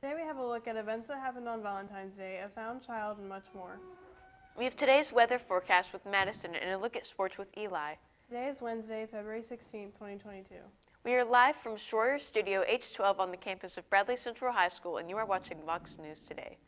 Today we have a look at events that happened on Valentine's Day, a found child, and much more. We have today's weather forecast with Madison and a look at sports with Eli. Today is Wednesday, February 16th, 2022. We are live from Schroyer Studio H12 on the campus of Bradley Central High School, and you are watching VOX News Today.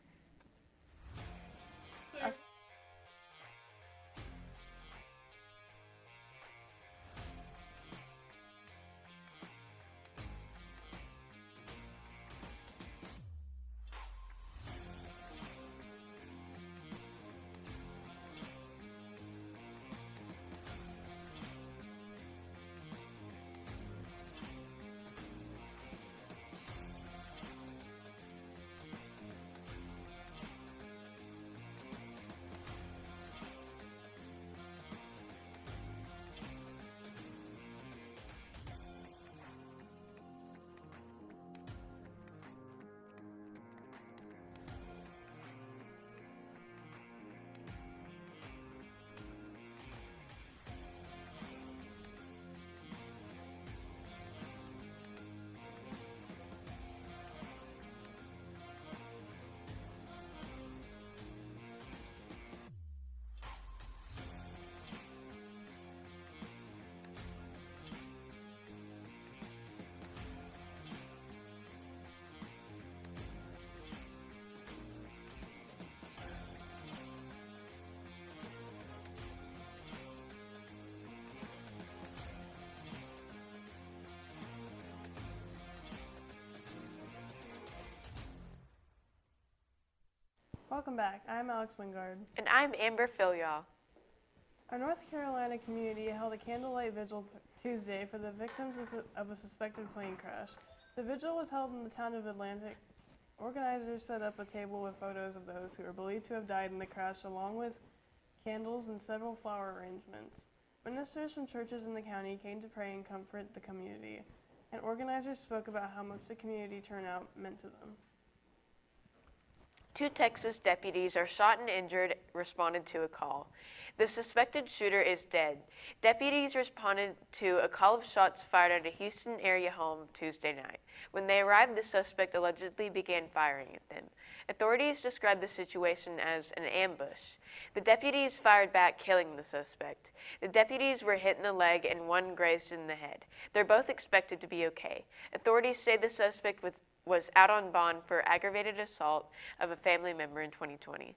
Welcome back. I'm Alex Wingard. And I'm Amber Filial. Our North Carolina community held a candlelight vigil Tuesday for the victims of a suspected plane crash. The vigil was held in the town of Atlantic. Organizers set up a table with photos of those who are believed to have died in the crash, along with candles and several flower arrangements. Ministers from churches in the county came to pray and comfort the community, and organizers spoke about how much the community turnout meant to them. 2 Texas deputies are shot and injured, responded to a call. The suspected shooter is dead. Deputies responded to a call of shots fired at a Houston area home Tuesday night. When they arrived, the suspect allegedly began firing at them. Authorities described the situation as an ambush. The deputies fired back, killing the suspect. The deputies were hit in the leg and one grazed in the head. They're both expected to be okay. Authorities say the suspect was out on bond for aggravated assault of a family member in 2020.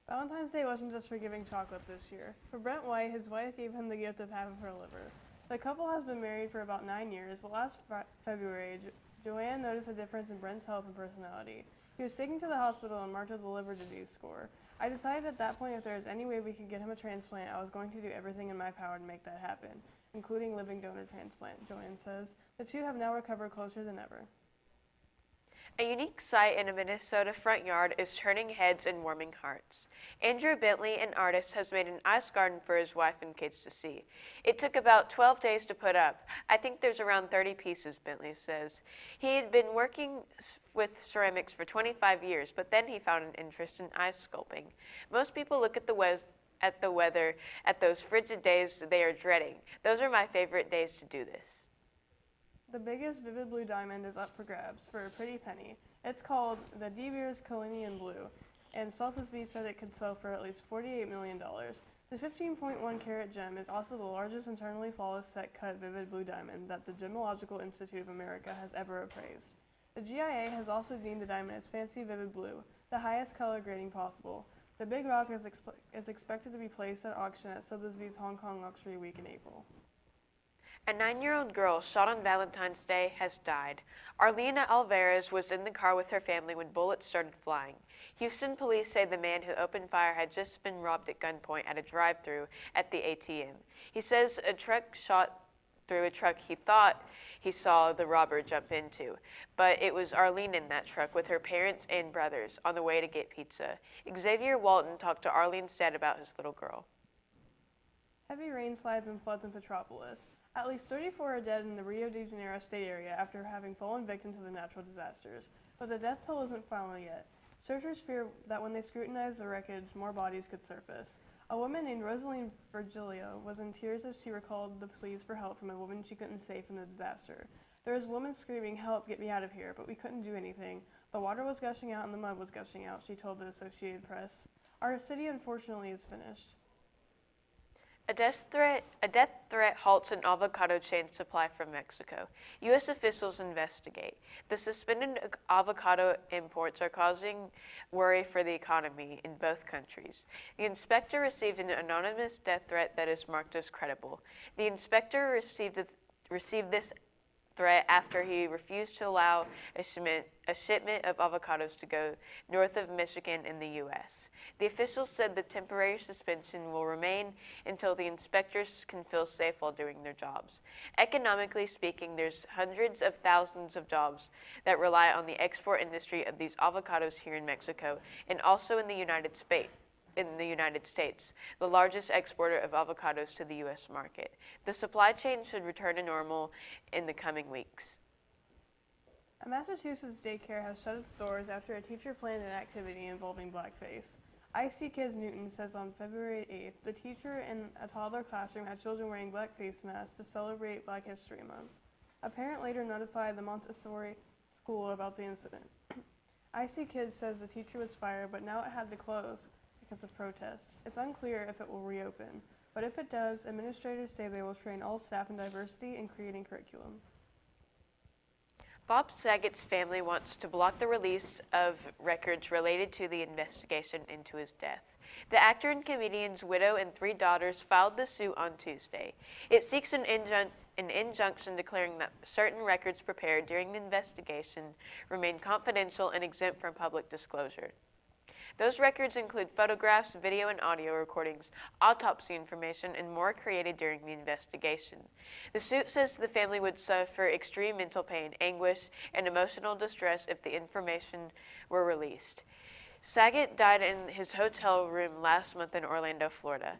Valentine's Day wasn't just for giving chocolate this year. For Brent White, his wife gave him the gift of half of her liver. The couple has been married for about 9 years, but last February, Joanne noticed a difference in Brent's health and personality. He was taken to the hospital and marked with a liver disease score. I decided at that point if there was any way we could get him a transplant, I was going to do everything in my power to make that happen, including living donor transplant, Joanne says. The two have now recovered closer than ever. A unique sight in a Minnesota front yard is turning heads and warming hearts. Andrew Bentley, an artist, has made an ice garden for his wife and kids to see. It took about 12 days to put up. I think there's around 30 pieces, Bentley says. He had been working with ceramics for 25 years, but then he found an interest in ice sculpting. Most people look at the weather at those frigid days they are dreading. Those are my favorite days to do this. The biggest vivid blue diamond is up for grabs for a pretty penny. It's called the De Beers Kalinian Blue, and Sotheby's said it could sell for at least $48 million. The 15.1 carat gem is also the largest internally flawless set-cut vivid blue diamond that the Gemological Institute of America has ever appraised. The GIA has also deemed the diamond its fancy vivid blue, the highest color grading possible. The big rock is expected to be placed at auction at Sotheby's Hong Kong Luxury Week in April. A 9-year-old girl shot on Valentine's Day has died. Arlena Alvarez was in the car with her family when bullets started flying. Houston police say the man who opened fire had just been robbed at gunpoint at a drive-thru at the ATM. He says a truck shot through a truck he thought he saw the robber jump into, but it was Arlene in that truck with her parents and brothers on the way to get pizza. Xavier Walton talked to Arlene's dad about his little girl. Heavy rain slides and floods in Petropolis. At least 34 are dead in the Rio de Janeiro state area after having fallen victim to the natural disasters, but the death toll isn't final yet. Searchers fear that when they scrutinize the wreckage, more bodies could surface. A woman named Rosaline Virgilio was in tears as she recalled the pleas for help from a woman she couldn't save from the disaster. There was a woman screaming, "Help, get me out of here," but we couldn't do anything. The water was gushing out and the mud was gushing out, she told the Associated Press. Our city, unfortunately, is finished. A death threat halts an avocado chain supply from Mexico. U.S. officials investigate. The suspended avocado imports are causing worry for the economy in both countries. The inspector received an anonymous death threat that is marked as credible. The inspector received this threat after he refused to allow a shipment of avocados to go north of Michigan in the U.S. The officials said the temporary suspension will remain until the inspectors can feel safe while doing their jobs. Economically speaking, there's hundreds of thousands of jobs that rely on the export industry of these avocados here in Mexico and also in the United States, the largest exporter of avocados to the U.S. market. The supply chain should return to normal in the coming weeks. A Massachusetts daycare has shut its doors after a teacher planned an activity involving blackface. IC Kids Newton says on February 8th, the teacher in a toddler classroom had children wearing black face masks to celebrate Black History Month. A parent later notified the Montessori school about the incident. IC Kids says the teacher was fired, but now it had to close because of protests. It's unclear if it will reopen, but if it does, administrators say they will train all staff in diversity and creating curriculum. Bob Saget's family wants to block the release of records related to the investigation into his death. The actor and comedian's widow and 3 daughters filed the suit on Tuesday. It seeks an injunction declaring that certain records prepared during the investigation remain confidential and exempt from public disclosure. Those records include photographs, video and audio recordings, autopsy information, and more created during the investigation. The suit says the family would suffer extreme mental pain, anguish, and emotional distress if the information were released. Saget died in his hotel room last month in Orlando, Florida.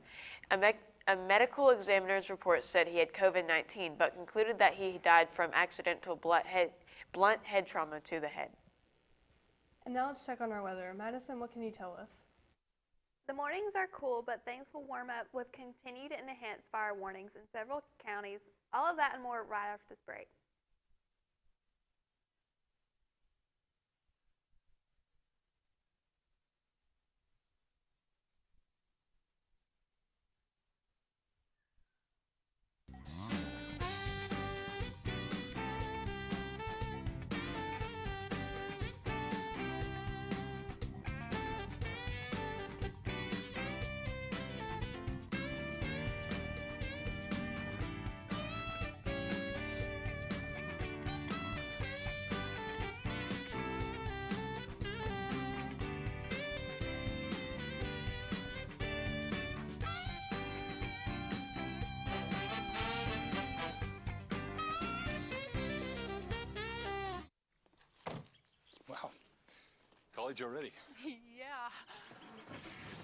A medical examiner's report said he had COVID-19, but concluded that he died from accidental blunt head trauma to the head. And now let's check on our weather. Madison, what can you tell us? The mornings are cool, but things will warm up with continued and enhanced fire warnings in several counties. All of that and more right after this break. Wow, college already. Yeah.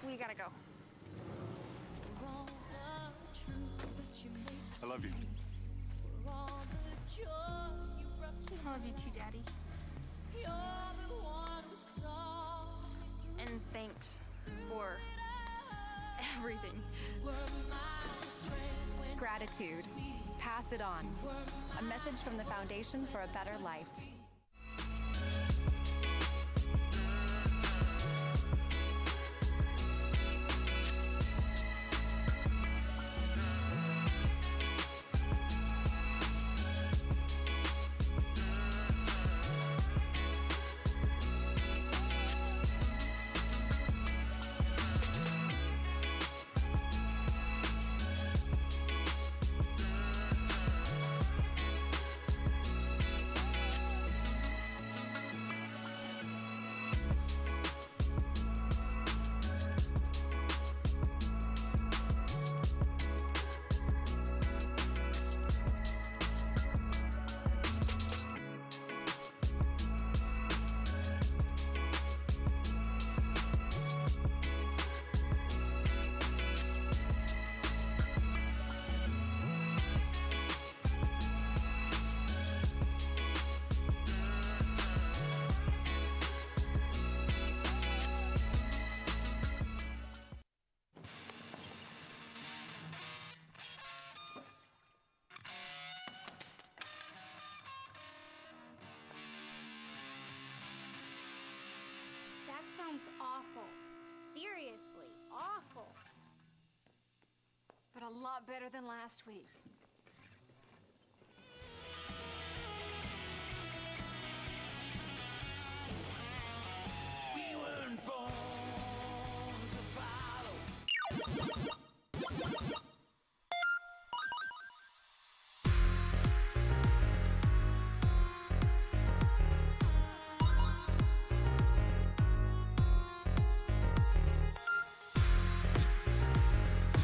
We gotta go. I love you. I love you too, Daddy. And thanks for everything. Gratitude. Pass it on. A message from the Foundation for a Better Life. seriously awful. But a lot better than last week. We weren't born to follow.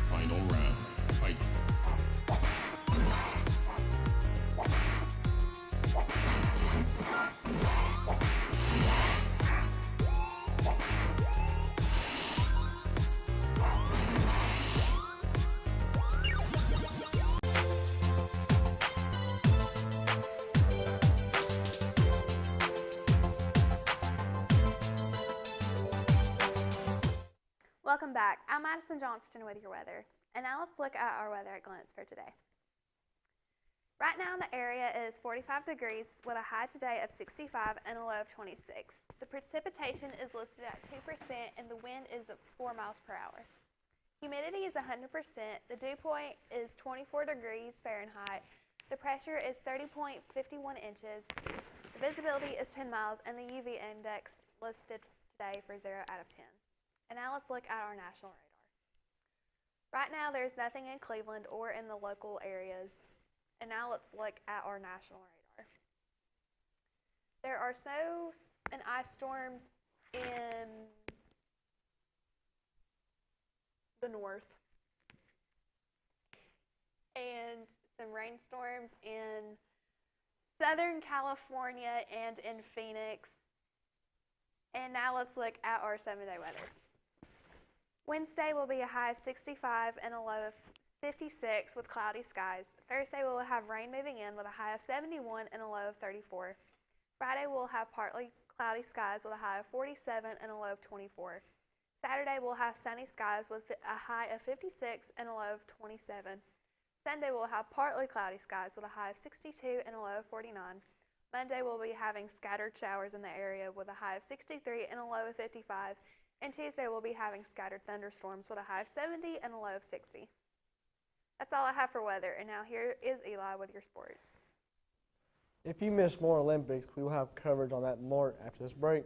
Final round. Fight. Welcome back. I'm Madison Johnston with your weather. And now let's look at our weather at glance for today. Right now in the area is 45 degrees with a high today of 65 and a low of 26. The precipitation is listed at 2% and the wind is 4 miles per hour. Humidity is 100%. The dew point is 24 degrees Fahrenheit. The pressure is 30.51 inches. The visibility is 10 miles and the UV index listed today for 0 out of 10. And now let's look at our national radar. Right now there's nothing in Cleveland or in the local areas. And now let's look at our national radar. There are snow and ice storms in the north. And some rainstorms in Southern California and in Phoenix. And now let's look at our 7-day weather. Wednesday will be a high of 65 and a low of 56 with cloudy skies. Thursday we'll have rain moving in with a high of 71 and a low of 34. Friday we'll have partly cloudy skies with a high of 47 and a low of 24. Saturday we'll have sunny skies with a high of 56 and a low of 27. Sunday we'll have partly cloudy skies with a high of 62 and a low of 49. Monday we'll be having scattered showers in the area with a high of 63 and a low of 55. And Tuesday we'll be having scattered thunderstorms with a high of 70 and a low of 60. That's all I have for weather, and now here is Eli with your sports. If you missed more Olympics, we will have coverage on that more after this break.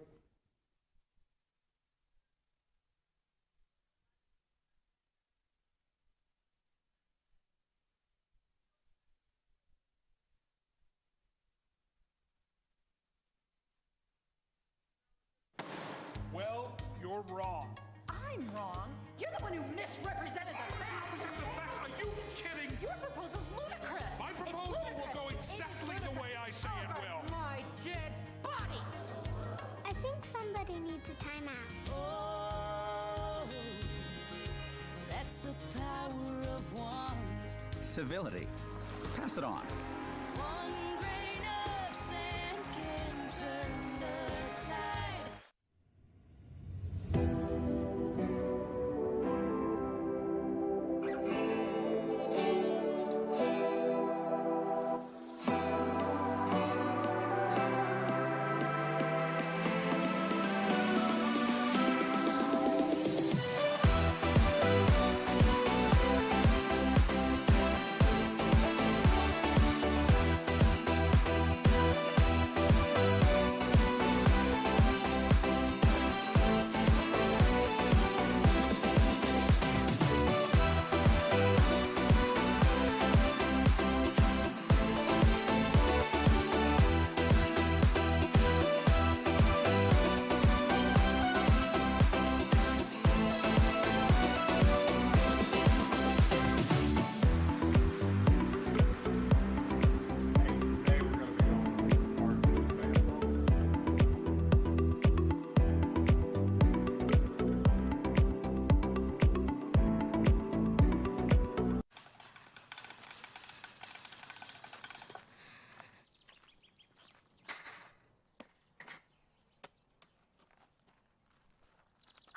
Well, you're wrong. I'm wrong. You're the one who misrepresented the facts. Are you kidding? Your proposal's ludicrous. My proposal will go exactly the way I say it will. My dead body. I think somebody needs a timeout. Oh, that's the power of one. Civility. Pass it on. One grain of sand can turn the tide.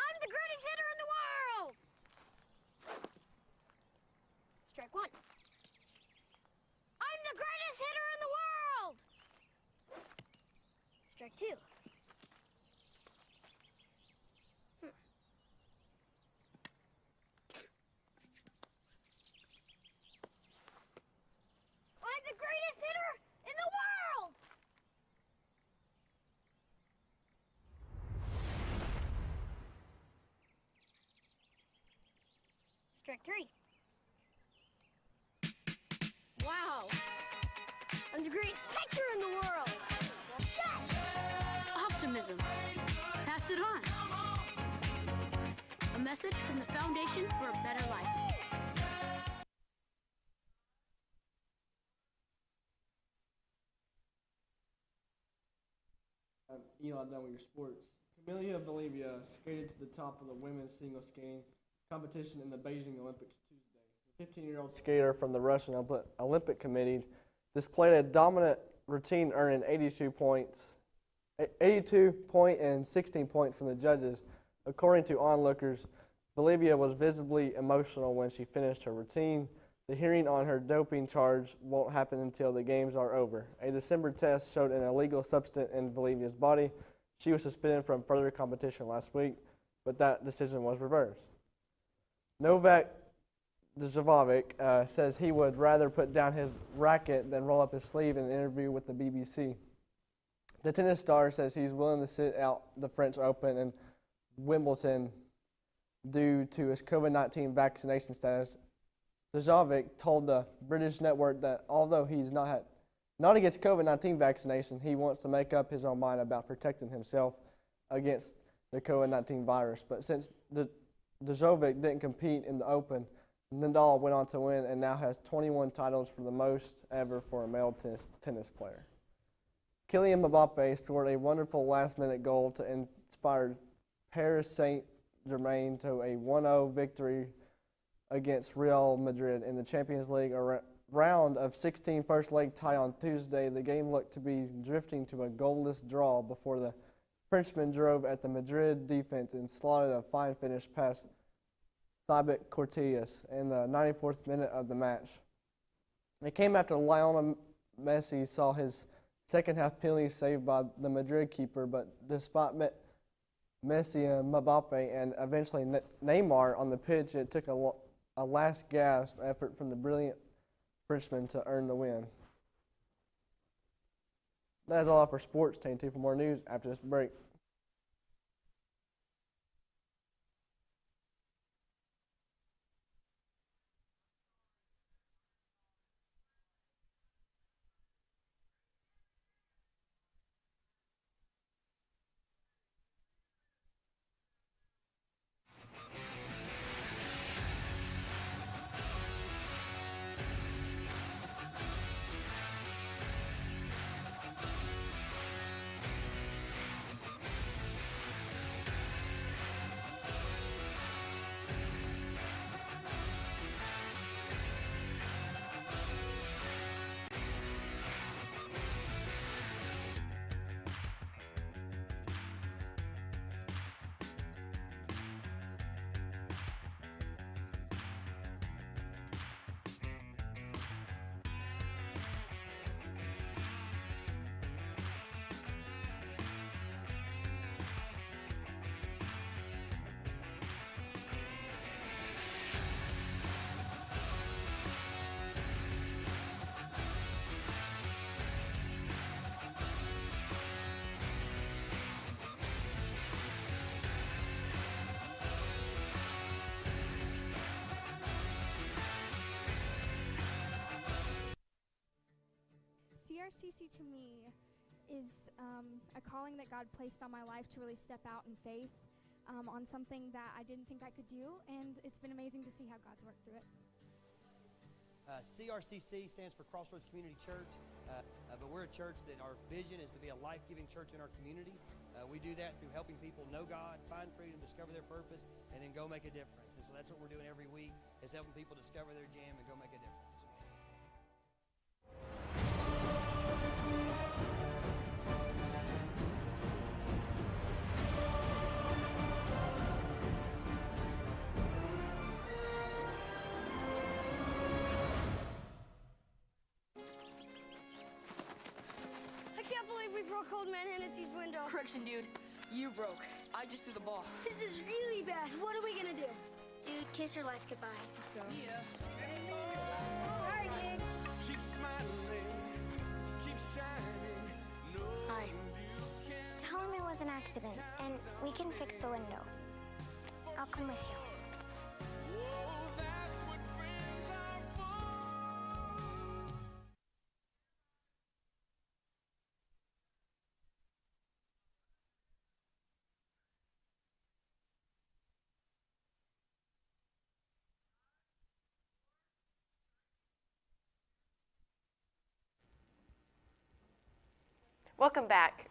I'm the greatest hitter in the world! Strike one. I'm the greatest hitter in the world! Strike two. Strike 3. Wow. I'm the greatest pitcher in the world. Yes! Optimism. Pass it on. A message from the Foundation for a Better Life. Eli, done with your sports. Camelia Bolivia skated to the top of the women's single skating competition in the Beijing Olympics Tuesday. The 15-year-old skater from the Russian Olympic Committee displayed a dominant routine, earning 82 point and 16 point from the judges. According to onlookers, Bolivia was visibly emotional when she finished her routine. The hearing on her doping charge won't happen until the games are over. A December test showed an illegal substance in Bolivia's body. She was suspended from further competition last week, but that decision was reversed. Novak Djokovic says he would rather put down his racket than roll up his sleeve in an interview with the BBC. The tennis star says he's willing to sit out the French Open and Wimbledon due to his COVID-19 vaccination status. Djokovic told the British network that although he's not against COVID-19 vaccination, he wants to make up his own mind about protecting himself against the COVID-19 virus. But since Djokovic didn't compete in the Open, Nadal went on to win and now has 21 titles, for the most ever for a male tennis player. Kylian Mbappe scored a wonderful last-minute goal to inspire Paris Saint-Germain to a 1-0 victory against Real Madrid in the Champions League round of 16 first leg tie on Tuesday. The game looked to be drifting to a goalless draw before the Frenchman drove at the Madrid defense and slotted a fine finish past Thibaut Courtois in the 94th minute of the match. It came after Lionel Messi saw his second-half penalty saved by the Madrid keeper, but despite Messi and Mbappe and eventually Neymar on the pitch, it took a last-gasp effort from the brilliant Frenchman to earn the win. That's all for sports. Stay tuned for more news after this break. CRCC to me is a calling that God placed on my life to really step out in faith on something that I didn't think I could do, and it's been amazing to see how God's worked through it. CRCC stands for Crossroads Community Church, but we're a church that our vision is to be a life-giving church in our community. We do that through helping people know God, find freedom, discover their purpose, and then go make a difference. And so that's what we're doing every week, is helping people discover their jam and go make a difference. We broke Old Man Hennessy's window. Correction, dude. You broke. I just threw the ball. This is really bad. What are we gonna do? Dude, kiss your life goodbye. Yes. Sorry, kid. Keep smiling, keep shining. No, Hi. Tell him it was an accident, and we can fix the window. I'll come with you. oh, that Welcome back.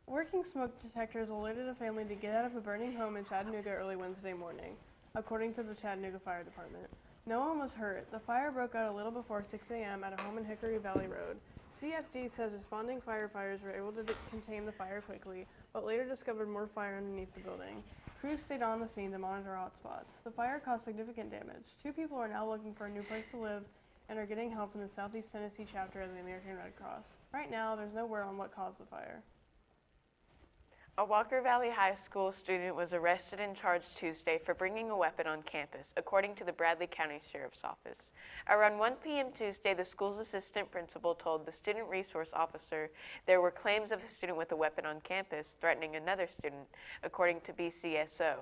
Working smoke detectors alerted a family to get out of a burning home in Chattanooga early Wednesday morning, according to the Chattanooga Fire Department. No one was hurt. The fire broke out a little before 6 a.m. at a home in Hickory Valley Road. CFD says responding firefighters were able to contain the fire quickly, but later discovered more fire underneath the building. Crews stayed on the scene to monitor hotspots. The fire caused significant damage. 2 people are now looking for a new place to live and are getting help from the Southeast Tennessee chapter of the American Red Cross. Right now, there's no word on what caused the fire. A Walker Valley High School student was arrested and charged Tuesday for bringing a weapon on campus, according to the Bradley County Sheriff's Office. Around 1 p.m. Tuesday, the school's assistant principal told the student resource officer there were claims of a student with a weapon on campus threatening another student, according to BCSO.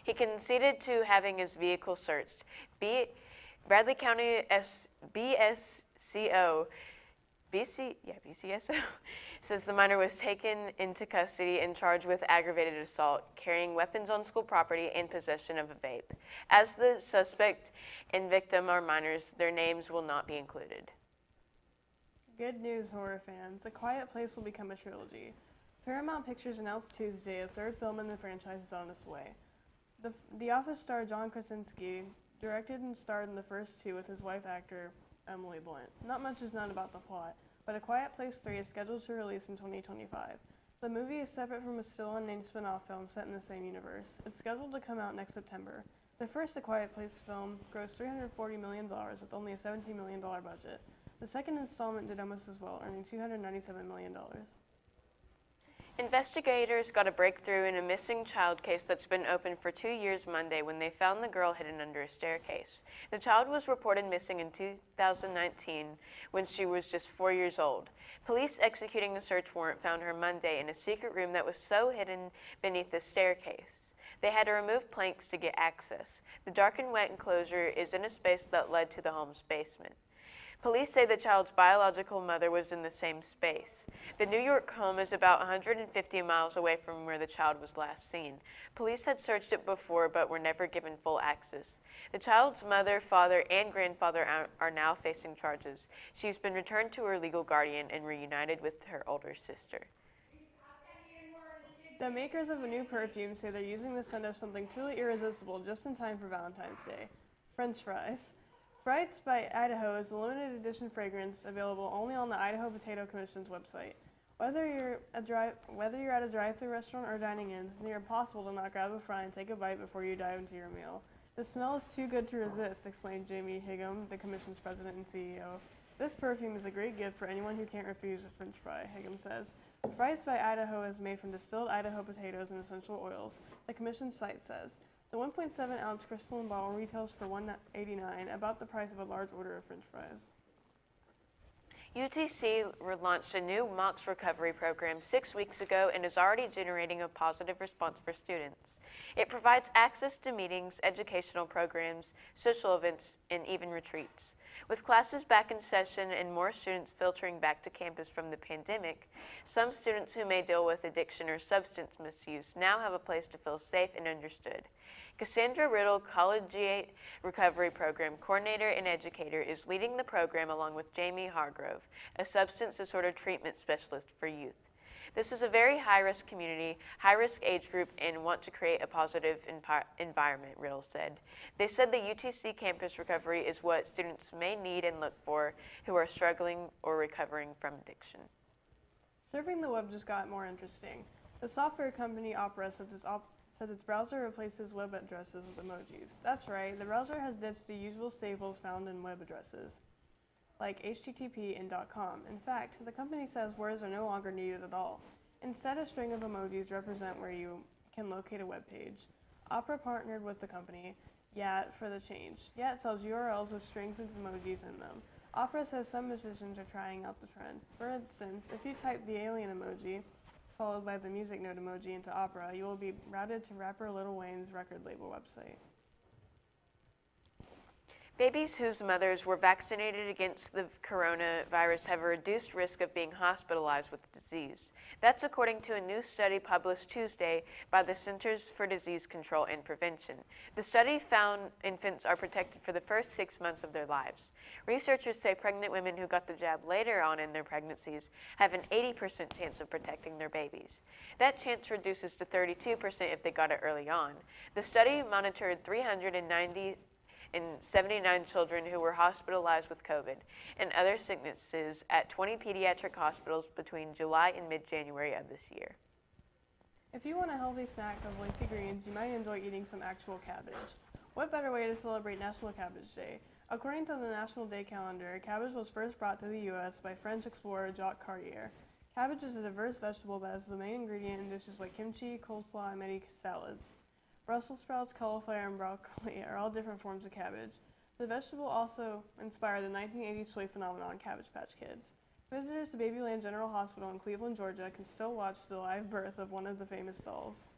He conceded to having his vehicle searched. Bradley County BCSO says the minor was taken into custody and charged with aggravated assault, carrying weapons on school property, and possession of a vape. As the suspect and victim are minors, their names will not be included. Good news, horror fans. A Quiet Place will become a trilogy. Paramount Pictures announced Tuesday a 3rd film in the franchise is on its way. The Office star John Krasinski directed and starred in the first 2 with his wife actor Emily Blunt. Not much is known about the plot, but A Quiet Place 3 is scheduled to release in 2025. The movie is separate from a still unnamed spin-off film set in the same universe. It's scheduled to come out next September. The first A Quiet Place film grossed $340 million with only a $17 million budget. The second installment did almost as well, earning $297 million. Investigators got a breakthrough in a missing child case that's been open for 2 years Monday when they found the girl hidden under a staircase. The child was reported missing in 2019 when she was just 4 years old. Police executing the search warrant found her Monday in a secret room that was so hidden beneath the staircase. They had to remove planks to get access. The dark and wet enclosure is in a space that led to the home's basement. Police say the child's biological mother was in the same space. The New York home is about 150 miles away from where the child was last seen. Police had searched it before but were never given full access. The child's mother, father, and grandfather are now facing charges. She's been returned to her legal guardian and reunited with her older sister. The makers of a new perfume say they're using the scent of something truly irresistible just in time for Valentine's Day: French fries. Frights by Idaho is a limited edition fragrance available only on the Idaho Potato Commission's website. Whether you're at a drive-thru restaurant or dining in, it's near impossible to not grab a fry and take a bite before you dive into your meal. The smell is too good to resist, explained Jamie Higham, the Commission's president and CEO. This perfume is a great gift for anyone who can't refuse a French fry, Higham says. Frights by Idaho is made from distilled Idaho potatoes and essential oils, the Commission's site says. The 1.7-ounce crystalline bottle retails for $1.89, about the price of a large order of French fries. UTC launched a new MOX recovery program 6 weeks ago and is already generating a positive response for students. It provides access to meetings, educational programs, social events, and even retreats. With classes back in session and more students filtering back to campus from the pandemic, some students who may deal with addiction or substance misuse now have a place to feel safe and understood. Cassandra Riddle, Collegiate Recovery Program Coordinator and Educator, is leading the program along with Jamie Hargrove, a substance disorder treatment specialist for youth. This is a very high-risk community, high-risk age group, and want to create a positive environment, Riddle said. They said the UTC campus recovery is what students may need and look for who are struggling or recovering from addiction. Surfing the web just got more interesting. The software company Opera says its browser replaces web addresses with emojis. That's right, the browser has ditched the usual staples found in web addresses, like HTTP and .com. In fact, the company says words are no longer needed at all. Instead, a string of emojis represent where you can locate a web page. Opera partnered with the company Yat for the change. Yat sells URLs with strings of emojis in them. Opera says some musicians are trying out the trend. For instance, if you type the alien emoji, followed by the music note emoji into Opera, you will be routed to rapper Lil Wayne's record label website. Babies whose mothers were vaccinated against the coronavirus have a reduced risk of being hospitalized with the disease. That's according to a new study published Tuesday by the Centers for Disease Control and Prevention. The study found infants are protected for the first 6 months of their lives. Researchers say pregnant women who got the jab later on in their pregnancies have an 80% chance of protecting their babies. That chance reduces to 32% if they got it early on. The study monitored 379 children who were hospitalized with COVID and other sicknesses at 20 pediatric hospitals between July and mid-January of this year. If you want a healthy snack of leafy greens, you might enjoy eating some actual cabbage. What better way to celebrate National Cabbage Day? According to the National Day calendar, cabbage was first brought to the U.S. by French explorer Jacques Cartier. Cabbage is a diverse vegetable that is the main ingredient in dishes like kimchi, coleslaw, and many salads. Brussels sprouts, cauliflower, and broccoli are all different forms of cabbage. The vegetable also inspired the 1980s toy phenomenon Cabbage Patch Kids. Visitors to Babyland General Hospital in Cleveland, Georgia can still watch the live birth of one of the famous dolls.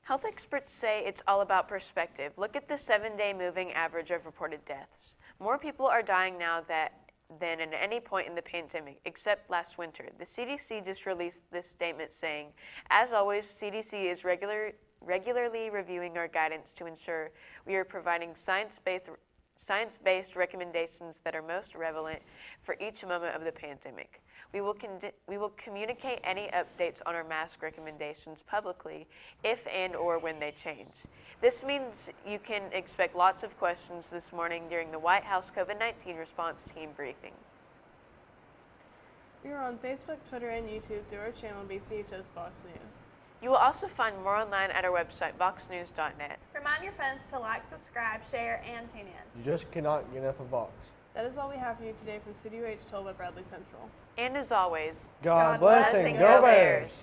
Health experts say it's all about perspective. Look at the 7-day moving average of reported deaths. More people are dying now than at any point in the pandemic, except last winter. The CDC just released this statement saying, as always, CDC is regularly reviewing our guidance to ensure we are providing science-based recommendations that are most relevant for each moment of the pandemic. We will communicate any updates on our mask recommendations publicly if and or when they change. This means you can expect lots of questions this morning during the White House COVID-19 response team briefing. We are on Facebook, Twitter, and YouTube through our channel BCHS VOX News. You will also find more online at our website, voxnews.net. Remind your friends to like, subscribe, share, and tune in. You just cannot get enough of Vox. That is all we have for you today from Studio H12 at Bradley Central. And as always, God bless and go Bears!